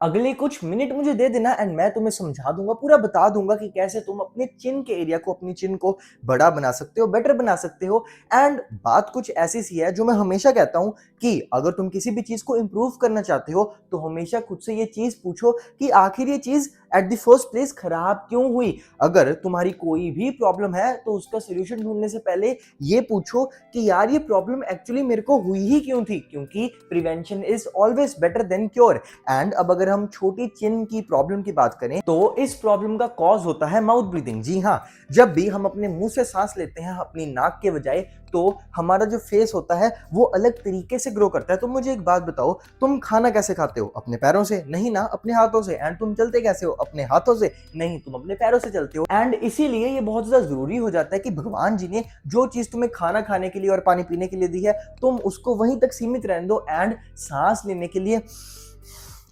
अगले कुछ मिनट मुझे दे देना एंड मैं तुम्हें समझा दूँगा, पूरा बता दूँगा कि कैसे तुम अपने चिन के एरिया को, अपनी चिन को बड़ा बना सकते हो, बेटर बना सकते हो। एंड बात कुछ ऐसी सी है जो मैं हमेशा कहता हूँ कि अगर तुम किसी भी चीज़ को इम्प्रूव करना चाहते हो, तो हमेशा खुद से ये चीज़ पूछो कि आखिर ये चीज़ एट द फर्स्ट प्लेस खराब क्यों हुई? अगर तुम्हारी कोई भी प्रॉब्लम है, तो उसका सॉल्यूशन ढूँढने से पहले ये पूछो कि यार ये प्रॉब्लम एक्चुअली मेरे को हुई ही क्यों थी? क्योंकि prevention is always better than cure. And अब अगर हम छोटी चिन की प्रॉब्लम की बात करें, तो इस प्रॉब्लम का कॉज होता है माउथ ब्रीथिंग। जी हाँ, जब भी हम अपने मुंह से सांस लेते हैं अपनी नाक के बजाय, तो हमारा जो फेस होता है वो अलग तरीके से ग्रो करता है। तो मुझे एक बात बताओ, तुम खाना कैसे खाते हो? अपने पैरों से? नहीं ना, अपने हाथों से। एंड तुम चलते कैसे हो? अपने हाथों से? नहीं, तुम अपने पैरों से चलते हो। एंड इसीलिए ये बहुत ज्यादा जरूरी हो जाता है कि भगवान जी ने जो चीज तुम्हें खाना खाने के लिए और पानी पीने के लिए दी है, तुम उसको वहीं तक सीमित रहने दो। एंड सांस लेने के लिए,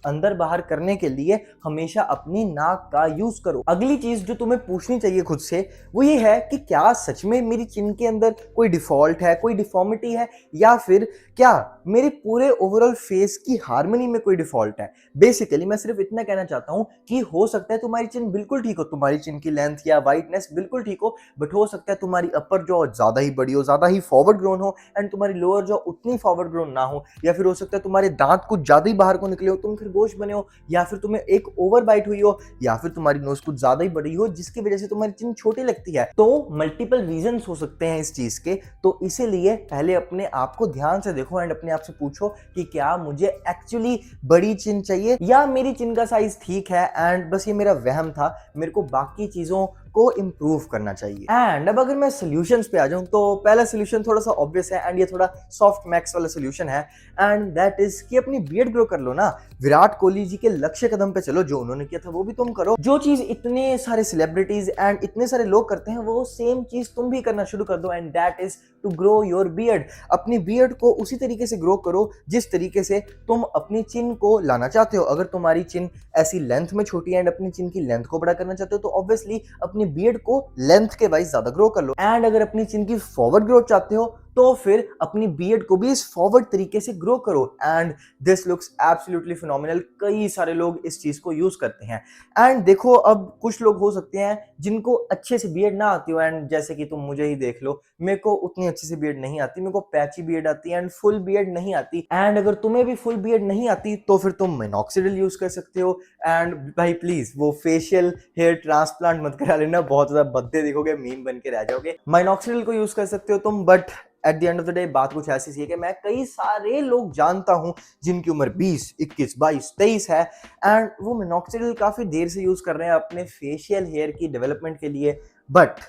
अंदर बाहर करने के लिए हमेशा अपनी नाक का यूज करो। अगली चीज जो तुम्हें पूछनी चाहिए खुद से, वो ये है कि क्या सच में मेरी चिन के अंदर कोई डिफॉल्ट है, कोई डिफॉर्मिटी है, या फिर क्या मेरे पूरे ओवरऑल फेस की हार्मनी में कोई डिफॉल्ट है? बेसिकली मैं सिर्फ इतना कहना चाहता हूं कि हो सकता है तुम्हारी चिन बिल्कुल ठीक हो, तुम्हारी चिन की लेंथ या वाइडनेस बिल्कुल ठीक हो, बट हो सकता है तुम्हारी अपर जॉ ज्यादा ही बड़ी हो, ज्यादा ही फॉरवर्ड ग्रोन हो, एंड तुम्हारी लोअर जॉ उतनी फॉरवर्ड ग्रोन ना हो। या फिर हो सकता है तुम्हारे दांत कुछ ज्यादा ही बाहर को निकले हो, तुम खरगोश बने हो, या फिर तुम्हें एक ओवर बाइट हुई हो, या फिर तुम्हारी नोज कुछ ज्यादा ही बड़ी हो जिसकी वजह से तुम्हारी चिन छोटी लगती है। तो मल्टीपल रीजन हो सकते हैं इस चीज के। तो इसीलिए पहले अपने आप को ध्यान से देखो एंड अपने आप से पूछो कि क्या मुझे एक्चुअली बड़ी चिन चाहिए, या मेरी चिन का साइज ठीक है एंड बस ये मेरा वहम था, मेरे को बाकी चीजों को इम्प्रूव करना चाहिए। एंड अब अगर मैं सोल्यूशंस पे आ जाऊं, तो पहला सोल्यूशन थोड़ा सा ऑब्वियस है एंड ये थोड़ा सॉफ्ट मैक्स वाला सोल्यूशन है, एंड दैट इज कि अपनी बियर्ड ग्रो कर लो ना। विराट कोहली जी के लक्ष्य कदम पे चलो, जो उन्होंने किया था वो भी तुम करो। जो चीज इतने सारे सेलिब्रिटीज एंड इतने सारे लोग करते हैं, वो सेम चीज तुम भी करना शुरू कर दो, and that is to grow your beard. अपनी बियर्ड को उसी तरीके से ग्रो करो जिस तरीके से तुम अपनी चिन को लाना चाहते हो। अगर तुम्हारी चिन ऐसी लेंथ में छोटी है एंड अपनी चिन की लेंथ को बड़ा करना चाहते हो, तो ऑब्वियसली अपनी बियर्ड को लेंथ के वाइज ज्यादा ग्रो कर लो। एंड अगर अपनी चिन की फॉरवर्ड ग्रोथ चाहते हो, तो फिर अपनी बियर्ड को भी इस फॉरवर्ड तरीके से ग्रो करो। And this looks absolutely phenomenal. कई सारे लोग इस चीज को यूज करते हैं। एंड देखो, अब कुछ लोग हो सकते हैं जिनको अच्छे से बियर्ड ना आती हो, एंड जैसे कि तुम मुझे ही देख लो, मेरे को उतनी अच्छी से बियर्ड नहीं आती, मेरे को पैची बियर्ड आती है एंड फुल बियर्ड नहीं आती। एंड अगर तुम्हें भी फुल बियर्ड नहीं आती, तो फिर तुम मिनॉक्सिडिल यूज कर सकते हो। एंड भाई प्लीज वो फेशियल हेयर ट्रांसप्लांट मत करा लेना, बहुत ज्यादा भद्दे दिखोगे, मीम बन के रह जाओगे। माइनॉक्सिडिल को यूज कर सकते हो तुम, but at the end of the day बात कुछ ऐसी सी है कि मैं कई सारे लोग जानता हूं जिनकी उम्र 20, 21, 22, 23 है, एंड वो मिनॉक्सिडिल काफी देर से यूज कर रहे हैं अपने फेशियल हेयर की डेवलपमेंट के लिए। बट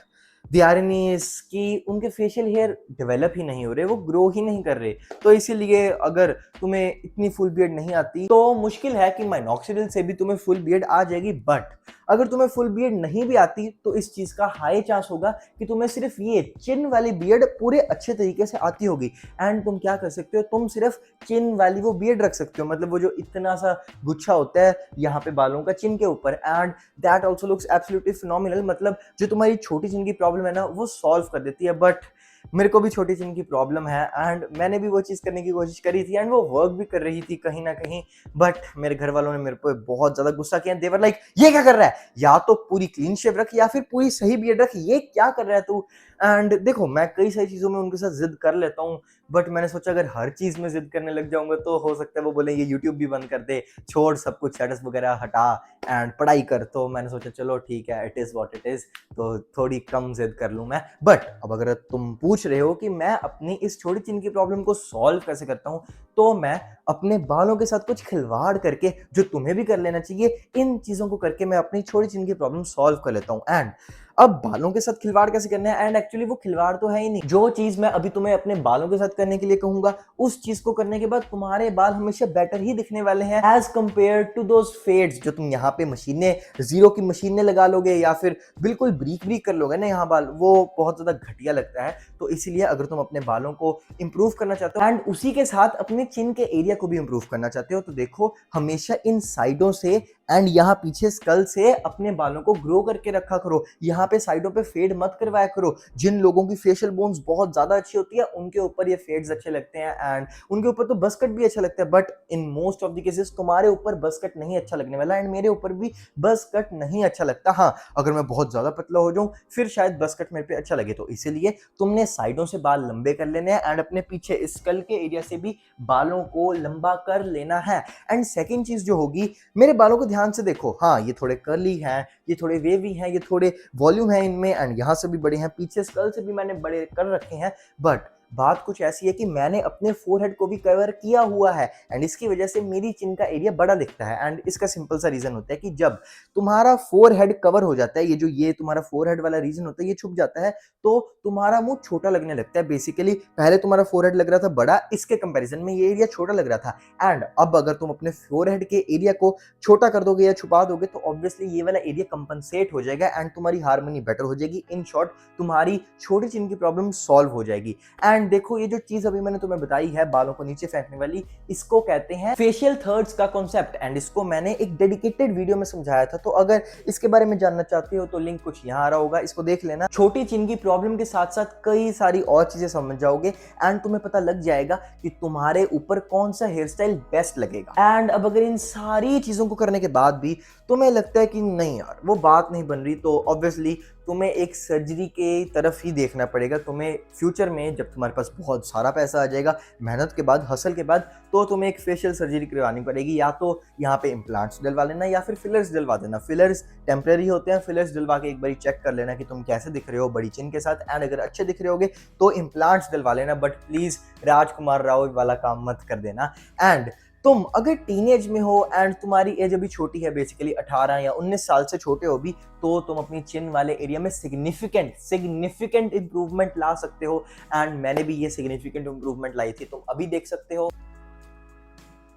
द आयरनी इज कि उनके फेशियल हेयर डेवलप ही नहीं हो रहे, वो ग्रो ही नहीं कर रहे। तो इसीलिए अगर तुम्हें इतनी फुल बियर्ड नहीं आती, तो मुश्किल है कि माइनॉक्सिडिल से भी तुम्हें फुल बियर्ड आ जाएगी। बट अगर तुम्हें फुल बियर्ड नहीं भी आती, तो इस चीज का हाई चांस होगा कि तुम्हें सिर्फ ये चिन वाली बियर्ड पूरे अच्छे तरीके से आती होगी। एंड तुम क्या कर सकते हो, तुम सिर्फ चिन वाली वो बियर्ड रख सकते हो, मतलब वो जो इतना सा गुच्छा होता है यहाँ पे बालों का चिन के ऊपर, and that also looks absolutely phenomenal. मतलब जो तुम्हारी छोटी चिन की प्रॉब्लम है ना, वो सॉल्व कर देती है। बट मेरे को भी छोटी चिन की प्रॉब्लम है एंड मैंने भी वो चीज़ करने की कोशिश करी थी एंड वो वर्क भी कर रही थी कहीं ना कहीं। बट मेरे घर वालों ने मेरे पे बहुत ज़्यादा गुस्सा किया। देवर लाइक, ये क्या कर रहा है, या तो पूरी क्लीन शेव रख या फिर पूरी सही बियर्ड रख, ये क्या कर रहा है तू। एंड देखो, मैं कई सारी चीज़ों में उनके साथ जिद कर लेता हूँ, बट मैंने सोचा अगर हर चीज़ में जिद करने लग जाऊंगा, तो हो सकता है वो बोले ये यूट्यूब भी बंद कर दे, छोड़ सब कुछ, स्टेटस वगैरह हटा एंड पढ़ाई कर। तो मैंने सोचा चलो ठीक है, it is what it is, तो थोड़ी कम जिद कर लूँ मैं। बट अब अगर तुम पूछ रहे हो कि मैं अपनी इस छोटी चिन की प्रॉब्लम को सॉल्व कैसे करता हूँ, तो मैं अपने बालों के साथ कुछ खिलवाड़ करके, जो तुम्हें भी कर लेना चाहिए, इन चीज़ों को करके मैं अपनी छोटी चिन की प्रॉब्लम सॉल्व कर लेता हूँ। एंड अब बालों के साथ खिलवाड़ कैसे करना है, एंड एक्चुअली वो खिलवाड़ तो है ही नहीं। जो चीज मैं अभी तुम्हें अपने बालों के साथ करने के लिए कहूंगा, उस चीज को करने के बाद तुम्हारे बाल हमेशा बेटर ही दिखने वाले हैं as compare to those fades जो तुम यहाँ पे मशीनें, जीरो की मशीनें लगा लोगे या फिर बिल्कुल ब्रीक ब्रीक कर लोगे ना यहाँ बाल, वो बहुत ज्यादा घटिया लगता है। तो इसीलिए अगर तुम अपने बालों को इंप्रूव करना चाहते हो एंड उसी के साथ अपने चिन के एरिया को भी इंप्रूव करना चाहते हो, तो देखो हमेशा इन साइडों से एंड यहाँ पीछे स्कल से अपने बालों को ग्रो करके रखा करो। यहाँ पे साइडों पे फेड मत करवाया करो। जिन लोगों की फेशियल बोन्स बहुत ज्यादा अच्छी होती है उनके ऊपर ये फेड्स अच्छे लगते हैं एंड उनके ऊपर तो बस कट भी अच्छा लगता है, but in most of the cases तुम्हारे ऊपर बस कट नहीं अच्छा लगने वाला एंड मेरे ऊपर भी बस कट नहीं अच्छा लगता। हाँ, अगर मैं बहुत ज्यादा पतला हो जाऊं फिर शायद बस कट मेरे पे अच्छा लगे, तो इसीलिए तुमने साइडों से बाल लंबे कर लेने हैं एंड अपने पीछे स्कल के एरिया से भी बालों को लंबा कर लेना है। एंड सेकेंड चीज जो होगी, मेरे बालों को ध्यान से देखो। हाँ, ये थोड़े कर्ली हैं, ये थोड़े वेवी हैं, ये थोड़े वॉल्यूम है इनमें एंड यहाँ से भी बड़े हैं, पीछे स्कल से भी मैंने बड़े कर रखे हैं, बट बात कुछ ऐसी है कि मैंने अपने फोरहेड को भी कवर किया हुआ है एंड इसकी वजह से मेरी चिन का एरिया बड़ा दिखता है। एंड इसका सिंपल सा रीजन होता है कि जब तुम्हारा फोरहेड कवर हो जाता है, ये तुम्हारा फोरहेड वाला रीजन होता है, ये छुप जाता है, तो तुम्हारा मुंह छोटा लगने लगता है। बेसिकली पहले तुम्हारा फोरहेड लग रहा था बड़ा, इसके कंपैरिजन में ये एरिया छोटा लग रहा था एंड अब अगर तुम अपने फोरहेड के एरिया को छोटा कर दोगे या छुपा दोगे तो ऑब्वियसली ये वाला एरिया कंपनसेट हो जाएगा एंड तुम्हारी हार्मनी बेटर हो जाएगी। इन शॉर्ट, तुम्हारी छोटी चिन की प्रॉब्लम सॉल्व हो जाएगी। एंड देखो, ये जो चीज अभी मैंने तुम्हें बताई है बालों को नीचे फेंकने वाली, इसको कहते हैं फेशियल थर्ड्स का कॉन्सेप्ट एंड इसको मैंने एक डेडिकेटेड वीडियो में समझाया था, तो अगर इसके बारे में जानना चाहते हो तो लिंक कुछ यहाँ आ रहा होगा, इसको देख लेना। छोटी चिन की प्रॉब्लम के साथ साथ कई सारी और चीजें समझ जाओगे एंड तुम्हें पता लग जाएगा कि तुम्हारे ऊपर कौन सा हेयर स्टाइल बेस्ट लगेगा। एंड अब अगर इन सारी चीजों को करने के बाद भी तुम्हें लगता है कि नहीं यार वो बात नहीं बन रही, तो ऑब्वियसली तुम्हें एक सर्जरी के तरफ ही देखना पड़ेगा। तुम्हें फ्यूचर में जब तुम्हारे पास बहुत सारा पैसा आ जाएगा, मेहनत के बाद, हसल के बाद, तो तुम्हें एक फेशियल सर्जरी करवानी पड़ेगी। या तो यहाँ पे इम्प्लांट्स डलवा लेना या फिर फिलर्स डलवा देना। फिलर्स टेम्परेरी होते हैं, फिलर्स डलवा के एक बार चेक कर लेना कि तुम कैसे दिख रहे हो बड़ी चिन के साथ एंड अगर अच्छे दिख रहे होगे तो इम्प्लांट्स डलवा लेना, बट प्लीज राजकुमार राव वाला काम मत कर देना। एंड तुम अगर टीनेज में हो एंड तुम्हारी एज अभी छोटी है, बेसिकली 18 या 19 साल से छोटे हो भी, तो तुम अपनी चिन वाले एरिया में सिग्निफिकेंट इंप्रूवमेंट ला सकते हो एंड मैंने भी ये सिग्निफिकेंट इंप्रूवमेंट लाई थी, तुम अभी देख सकते हो।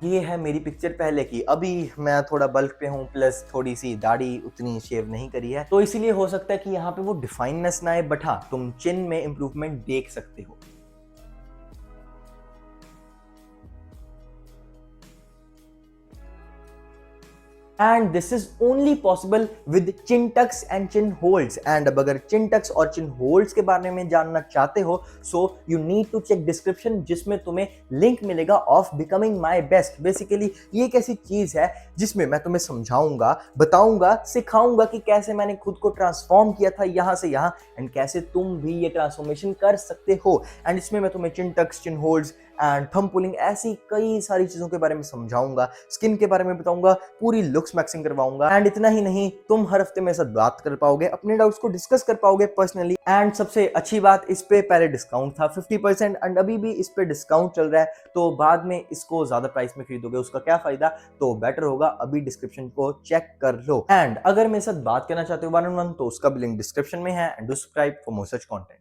ये है मेरी पिक्चर पहले की। अभी मैं थोड़ा बल्क पे हूँ, प्लस थोड़ी सी दाढ़ी उतनी शेव नहीं करी है, तो इसीलिए हो सकता है कि यहाँ पे वो डिफाइननेस ना आए, बट हाँ, तुम चिन में इंप्रूवमेंट देख सकते हो। And this is only possible with chin tucks and chin holds. And अब अगर चिन टक्स और चिन होल्ड्स के बारे में जानना चाहते हो, so you need to check description, जिसमें तुम्हें लिंक मिलेगा of becoming my best. Basically ये एक ऐसी चीज है जिसमें मैं तुम्हें समझाऊंगा, बताऊंगा, सिखाऊंगा कि कैसे मैंने खुद को ट्रांसफॉर्म किया था यहाँ से यहाँ एंड कैसे तुम भी ये ट्रांसफॉर्मेशन कर सकते हो। एंड इसमें मैं तुम्हें chin tucks, chin holds and thumb pulling, ऐसी कई सारी चीजों के बारे में समझाऊंगा, स्किन के बारे में बताऊंगा, पूरी लुक्स मैक्सिंग करवाऊंगा। एंड इतना ही नहीं, तुम हर हफ्ते मेरे साथ बात कर पाओगे, अपने डाउट्स को डिस्कस कर पाओगे पर्सनली। एंड सबसे अच्छी बात, इस पे पहले डिस्काउंट था 50% एंड अभी भी इस पे डिस्काउंट चल रहा है, तो बाद में इसको ज्यादा प्राइस में खरीदोगे उसका क्या फायदा, तो बेटर होगा अभी डिस्क्रिप्शन को चेक कर लो। एंड अगर मेरे साथ बात करना चाहते हो 1-on-1, तो उसका भी लिंक डिस्क्रिप्शन में है and do subscribe for more such content.